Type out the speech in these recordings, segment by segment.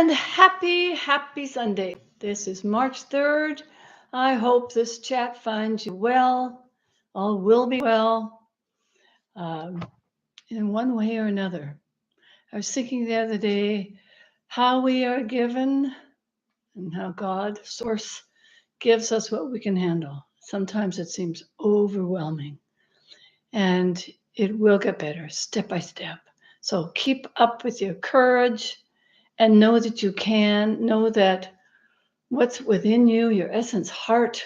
And happy Sunday. This is March 3rd. I hope this chat finds you well. All will be well um, in one way or another. I was thinking the other day how we are given and how God, Source, gives us what we can handle. Sometimes it seems overwhelming, and it will get better step by step. So keep up with your courage and know that you can, know that what's within you, your essence, heart,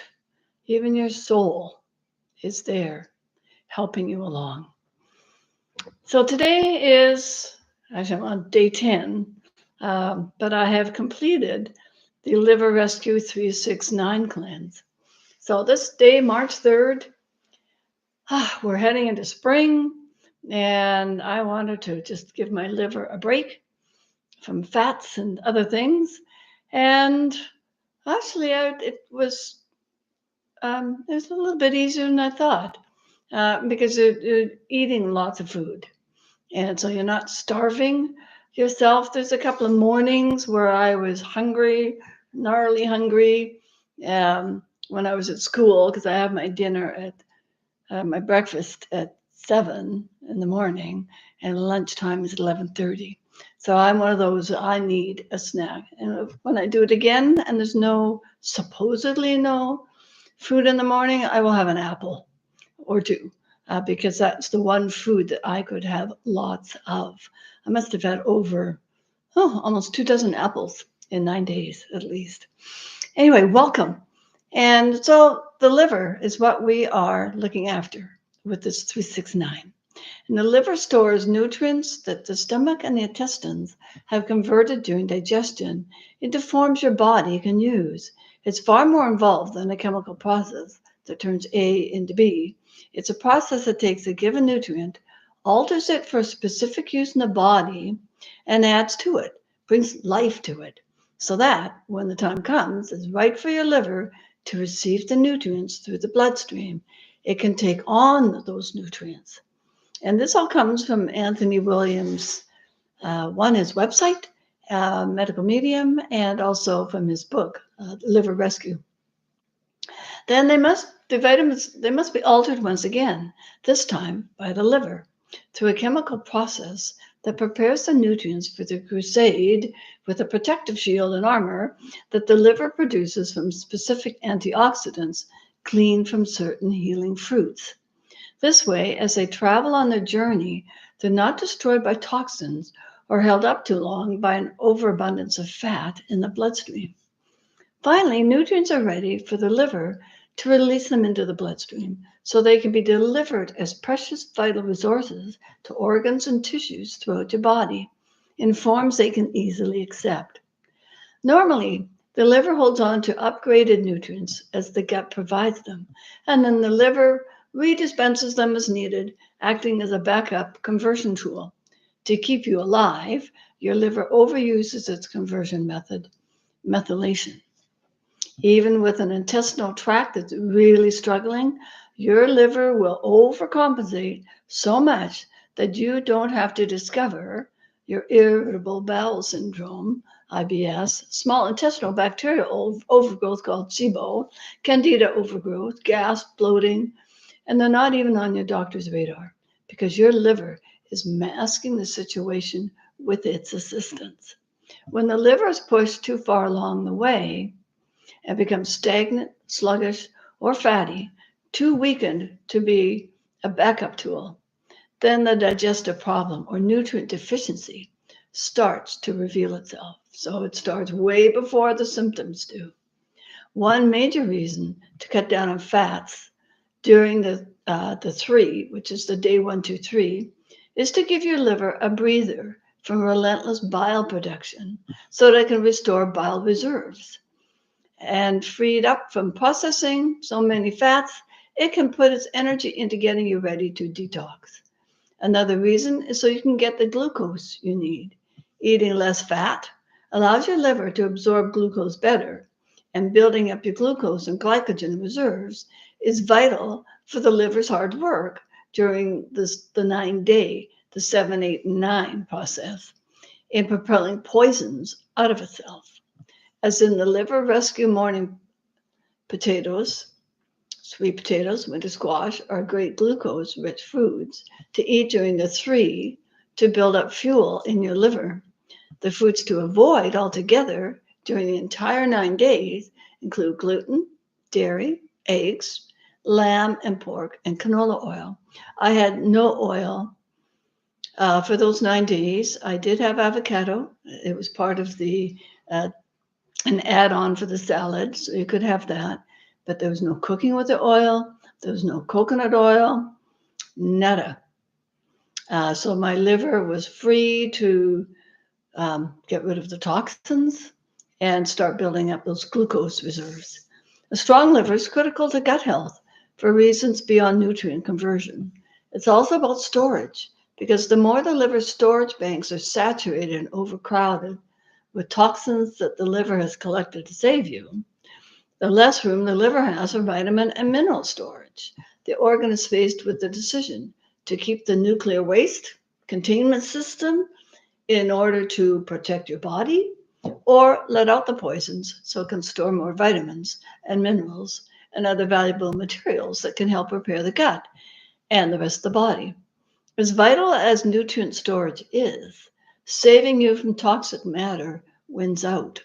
even your soul is there helping you along. So today is, actually, I'm on day 10, but I have completed the Liver Rescue 369 cleanse. So this day, March 3rd, we're heading into spring, and I wanted to just give my liver a break from fats and other things. And actually, it was a little bit easier than I thought because you're eating lots of food. And so you're not starving yourself. There's a couple of mornings where I was hungry, gnarly hungry, when I was at school because I have my dinner my breakfast at 7 in the morning and lunchtime is 11:30. So I'm one of those, I need a snack. And when I do it again and there's supposedly no food in the morning, I will have an apple or two because that's the one food that I could have lots of. I must have had over almost 2 dozen apples in 9 days at least. Anyway, welcome. And so the liver is what we are looking after with this 369. And the liver stores nutrients that the stomach and the intestines have converted during digestion into forms your body can use. It's far more involved than a chemical process that turns A into B. It's a process that takes a given nutrient, alters it for specific use in the body, and adds to it, brings life to it, so that when the time comes, it's right for your liver to receive the nutrients through the bloodstream. It can take on those nutrients. And this all comes from Anthony Williams, his website, Medical Medium, and also from his book, Liver Rescue. Then the vitamins must be altered once again, this time by the liver, through a chemical process that prepares the nutrients for the crusade with a protective shield and armor that the liver produces from specific antioxidants gleaned from certain healing fruits. This way, as they travel on their journey, they're not destroyed by toxins or held up too long by an overabundance of fat in the bloodstream. Finally, nutrients are ready for the liver to release them into the bloodstream so they can be delivered as precious vital resources to organs and tissues throughout your body in forms they can easily accept. Normally, the liver holds on to upgraded nutrients as the gut provides them, and then the liver redispenses them as needed, acting as a backup conversion tool. To keep you alive, your liver overuses its conversion method, methylation. Even with an intestinal tract that's really struggling, your liver will overcompensate so much that you don't have to discover your irritable bowel syndrome, IBS, small intestinal bacterial overgrowth called SIBO, candida overgrowth, gas, bloating, and they're not even on your doctor's radar because your liver is masking the situation with its assistance. When the liver is pushed too far along the way, and becomes stagnant, sluggish, or fatty, too weakened to be a backup tool, then the digestive problem or nutrient deficiency starts to reveal itself. So it starts way before the symptoms do. One major reason to cut down on fats during the 3, which is the day 1, 2, 3, is to give your liver a breather from relentless bile production so that it can restore bile reserves. And freed up from processing so many fats, it can put its energy into getting you ready to detox. Another reason is so you can get the glucose you need. Eating less fat allows your liver to absorb glucose better, and building up your glucose and glycogen reserves is vital for the liver's hard work during the 9-day, the 7, 8, and 9 process. in propelling poisons out of itself. As in the liver rescue morning potatoes, sweet potatoes, winter squash are great glucose-rich foods to eat during the 3 to build up fuel in your liver. The foods to avoid altogether during the entire 9 days include gluten, dairy, eggs, lamb and pork, and canola oil. I had no oil for those 9 days. I did have avocado. It was part of an add-on for the salad, so you could have that. But there was no cooking with the oil. There was no coconut oil, nada. So my liver was free to get rid of the toxins and start building up those glucose reserves. A strong liver is critical to gut health for reasons beyond nutrient conversion. It's also about storage, because the more the liver's storage banks are saturated and overcrowded with toxins that the liver has collected to save you, the less room the liver has for vitamin and mineral storage. The organ is faced with the decision to keep the nuclear waste containment system in order to protect your body, or let out the poisons so it can store more vitamins and minerals and other valuable materials that can help repair the gut and the rest of the body. As vital as nutrient storage is, saving you from toxic matter wins out.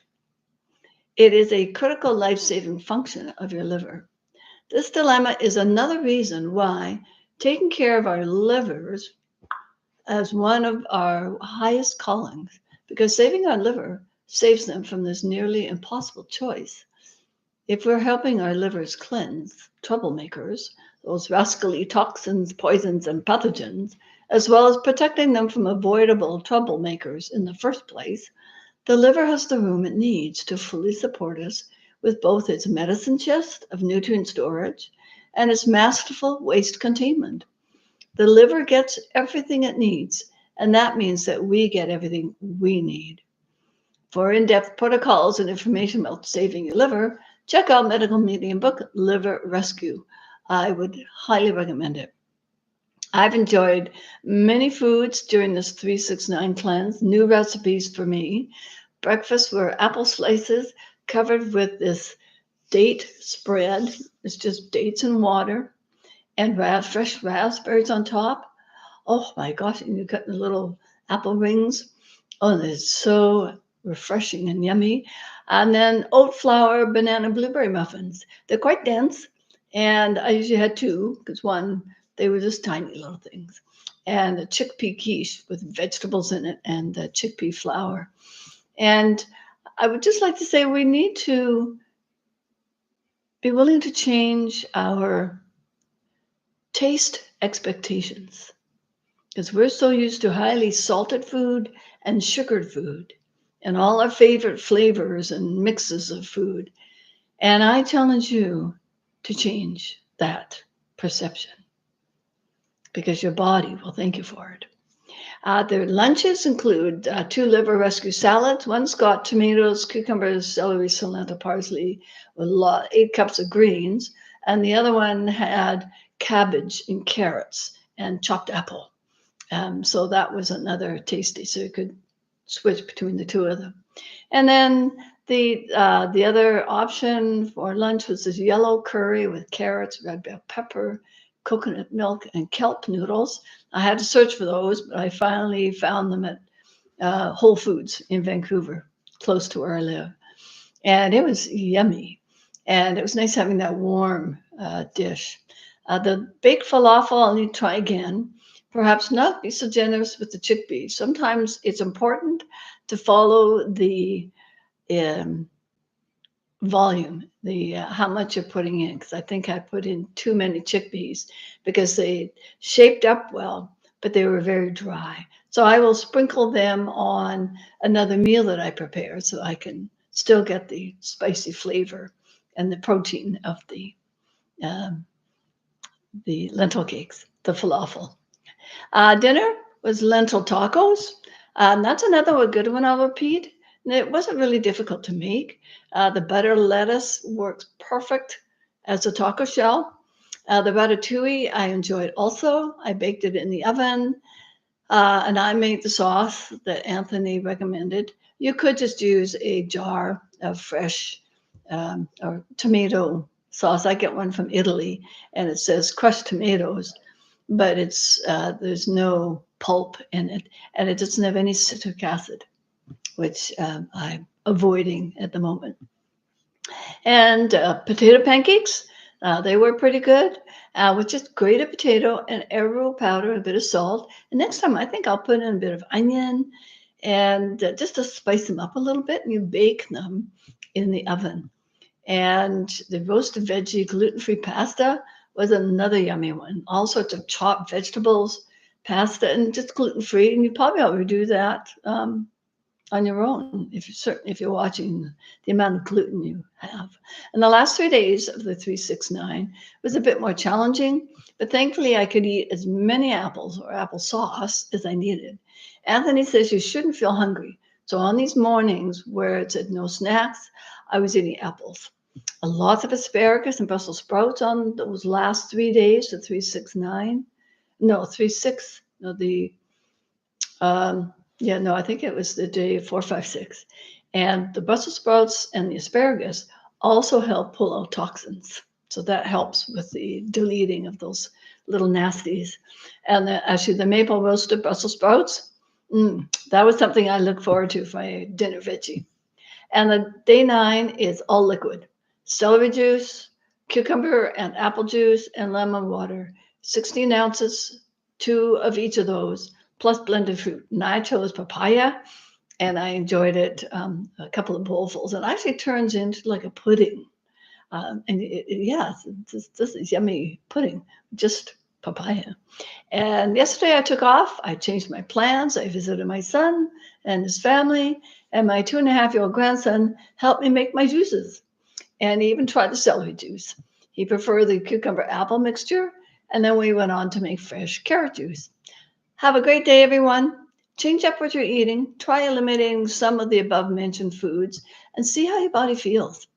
It is a critical life-saving function of your liver. This dilemma is another reason why taking care of our livers as one of our highest callings, because saving our liver saves them from this nearly impossible choice. If we're helping our livers cleanse troublemakers, those rascally toxins, poisons, and pathogens, as well as protecting them from avoidable troublemakers in the first place, the liver has the room it needs to fully support us with both its medicine chest of nutrient storage and its masterful waste containment. The liver gets everything it needs, and that means that we get everything we need. For in-depth protocols and information about saving your liver, check out Medical Medium book, Liver Rescue. I would highly recommend it. I've enjoyed many foods during this 369 cleanse, new recipes for me. Breakfast were apple slices covered with this date spread. It's just dates and water and fresh raspberries on top. Oh my gosh, and you cut the little apple rings. Oh, it's so refreshing and yummy. And then oat flour, banana, blueberry muffins. They're quite dense, and I usually had 2, because one, they were just tiny little things. And a chickpea quiche with vegetables in it and chickpea flour. And I would just like to say we need to be willing to change our taste expectations, because we're so used to highly salted food and sugared food and all our favorite flavors and mixes of food. And I challenge you to change that perception, because your body will thank you for it. Their lunches include 2 liver rescue salads. One's got tomatoes, cucumbers, celery, cilantro, parsley, with 8 cups of greens. And the other one had cabbage and carrots and chopped apple. So that was another tasty. So you could switch between the 2 of them. And then the other option for lunch was this yellow curry with carrots, red bell pepper, coconut milk, and kelp noodles. I had to search for those, but I finally found them at Whole Foods in Vancouver, close to where I live. And it was yummy. And it was nice having that warm dish. The baked falafel, I'll need to try again. Perhaps not be so generous with the chickpeas. Sometimes it's important to follow the volume, how much you're putting in, because I think I put in too many chickpeas because they shaped up well, but they were very dry. So I will sprinkle them on another meal that I prepare so I can still get the spicy flavor and the protein of the lentil cakes, the falafel. Dinner was lentil tacos. That's another good one I'll repeat. It wasn't really difficult to make. The butter lettuce works perfect as a taco shell. The ratatouille I enjoyed also. I baked it in the oven. And I made the sauce that Anthony recommended. You could just use a jar of fresh or tomato sauce. I get one from Italy, and it says crushed tomatoes, but there's no pulp in it, and it doesn't have any citric acid, which I'm avoiding at the moment. And potato pancakes, they were pretty good with just grated potato and arrow powder, a bit of salt. And next time, I think I'll put in a bit of onion and just to spice them up a little bit, and you bake them in the oven. And the roasted veggie gluten-free pasta was another yummy one. All sorts of chopped vegetables, pasta, and just gluten-free. And you probably already do that on your own if you're watching the amount of gluten you have. And the last 3 days of the 369 was a bit more challenging, but thankfully I could eat as many apples or applesauce as I needed. Anthony says you shouldn't feel hungry. So on these mornings where it said no snacks, I was eating apples. Lots of asparagus and Brussels sprouts on those last 3 days, the 369. No, 36. No, I think it was the day 456. And the Brussels sprouts and the asparagus also help pull out toxins. So that helps with the deleting of those little nasties. And actually, the maple roasted Brussels sprouts, that was something I look forward to for my dinner veggie. And the day 9 is all liquid: celery juice, cucumber and apple juice, and lemon water. 16 ounces, 2 of each of those, plus blended fruit. And I chose papaya, and I enjoyed it a couple of bowlfuls. It actually turns into like a pudding. This is yummy pudding, just papaya. And yesterday I took off. I changed my plans. I visited my son and his family, and my 2.5-year-old grandson helped me make my juices. And he even tried the celery juice. He preferred the cucumber apple mixture, and then we went on to make fresh carrot juice. Have a great day, everyone. Change up what you're eating. Try eliminating some of the above mentioned foods and see how your body feels.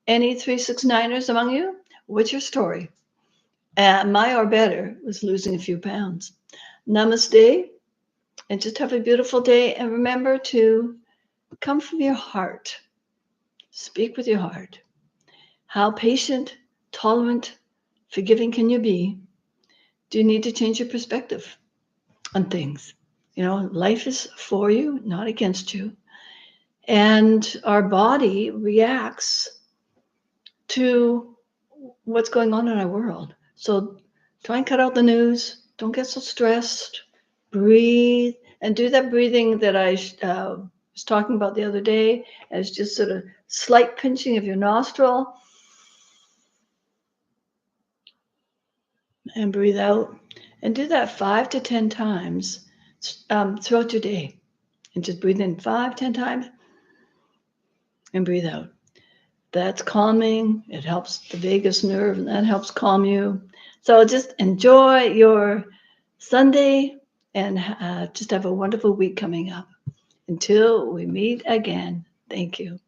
Any 369ers among you? What's your story? My or better was losing a few pounds. Namaste, and just have a beautiful day. And remember to come from your heart. Speak with your heart. How patient, tolerant, forgiving can you be? Do you need to change your perspective on things? Life is for you, not against you. And our body reacts to what's going on in our world. So try and cut out the news. Don't get so stressed. Breathe and do that breathing that I was talking about the other day, as just sort of slight pinching of your nostril. And breathe out. And do that 5 to 10 times throughout your day. And just breathe in 5, 10 times and breathe out. That's calming. It helps the vagus nerve, and that helps calm you. So just enjoy your Sunday and just have a wonderful week coming up. Until we meet again, thank you.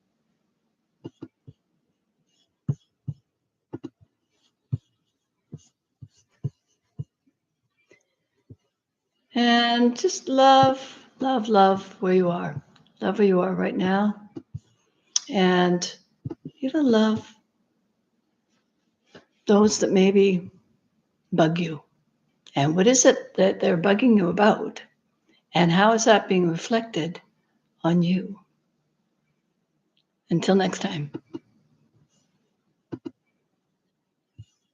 And just love, love, love where you are. Love where you are right now. And even love those that maybe bug you. And what is it that they're bugging you about? And how is that being reflected on you? Until next time.